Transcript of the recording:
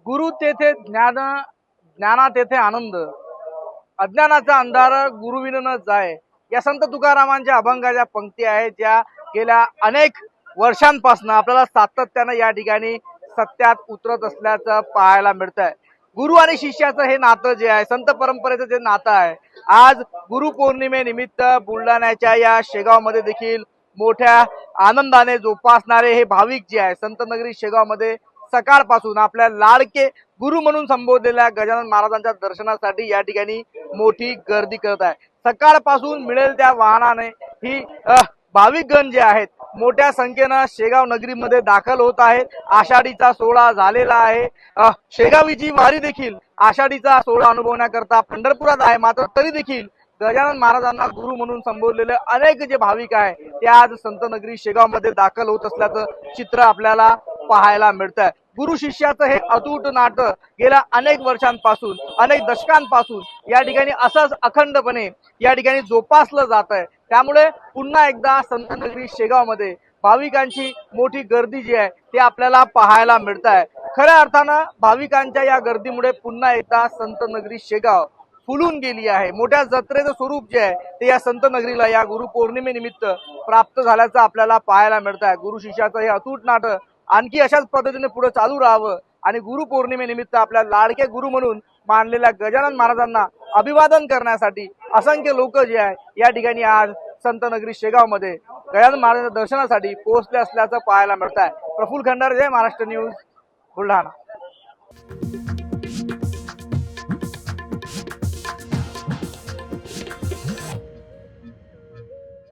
गुरु तेथे ज्ञान, ज्ञाना तेथे आनंद, अज्ञानाचा अंधार गुरुविन न जाय. या संत तुकारामांच्या अभंगाच्या पंक्ती आहेत, ज्या गेल्या अनेक वर्षांपासून आपल्याला सातत्यानं या ठिकाणी सत्यात उतरत असल्याचं पाहायला मिळत आहे. गुरु आणि शिष्याचं हे नातं जे आहे, संत परंपरेचं जे नातं आहे, आज गुरुपौर्णिमेनिमित्त बुलढाण्याच्या या शेगावमध्ये देखील मोठ्या आनंदाने जोपासणारे हे भाविक जे आहे, संत नगरी शेगावमध्ये सकाळपासून आपल्या लाडके गुरु म्हणून संबोधलेल्या गजानन महाराजांच्या दर्शनासाठी या ठिकाणी मोठी गर्दी करत आहे. सकाळपासून मिळेल त्या वाहनाने ही भाविकगण जे आहेत मोठ्या संख्येनं शेगाव नगरीमध्ये दाखल होत आहेत. आषाढीचा सोहळा झालेला आहे. शेगावीची वारी देखील आषाढीचा सोहळा अनुभवण्याकरता पंढरपुरात आहे. मात्र तरी देखील गजानन महाराजांना गुरु म्हणून संबोधलेले अनेक जे भाविक आहे ते आज संत नगरी शेगाव मध्ये दाखल होत असल्याचं चित्र आपल्याला पाहायला मिळत आहे. गुरु शिष्याचं हे अतूट नातं गेल्या अनेक वर्षांपासून, अनेक दशकांपासून या ठिकाणी असंच अखंडपणे या ठिकाणी जोपासलं जात आहे. त्यामुळे पुन्हा एकदा संत नगरी शेगाव मध्ये भाविकांची मोठी गर्दी जी आहे ते आपल्याला पाहायला मिळत आहे. खऱ्या अर्थानं भाविकांच्या या गर्दीमुळे पुन्हा एकदा संत नगरी शेगाव फुलून गेली आहे. मोठ्या जत्रेचं स्वरूप जे आहे ते या संत नगरीला या गुरुपौर्णिमेनिमित्त प्राप्त झाल्याचं आपल्याला पाहायला मिळत आहे. गुरु शिष्याचं हे अतूट नातं आणखी अशाच पद्धतीने पुढे चालू राहावं आणि गुरुपौर्णिमेनिमित्त आपल्या लाडके गुरु म्हणून मानलेल्या गजानन महाराजांना अभिवादन करण्यासाठी असंख्य लोक जे आहे या ठिकाणी आज संत नगरी शेगाव मध्ये गजानन महाराजांच्या दर्शनासाठी पोहोचले असल्याचं पाहायला मिळत आहे. प्रफुल्ल खंडारे, जय महाराष्ट्र न्यूज, बुलढाणा.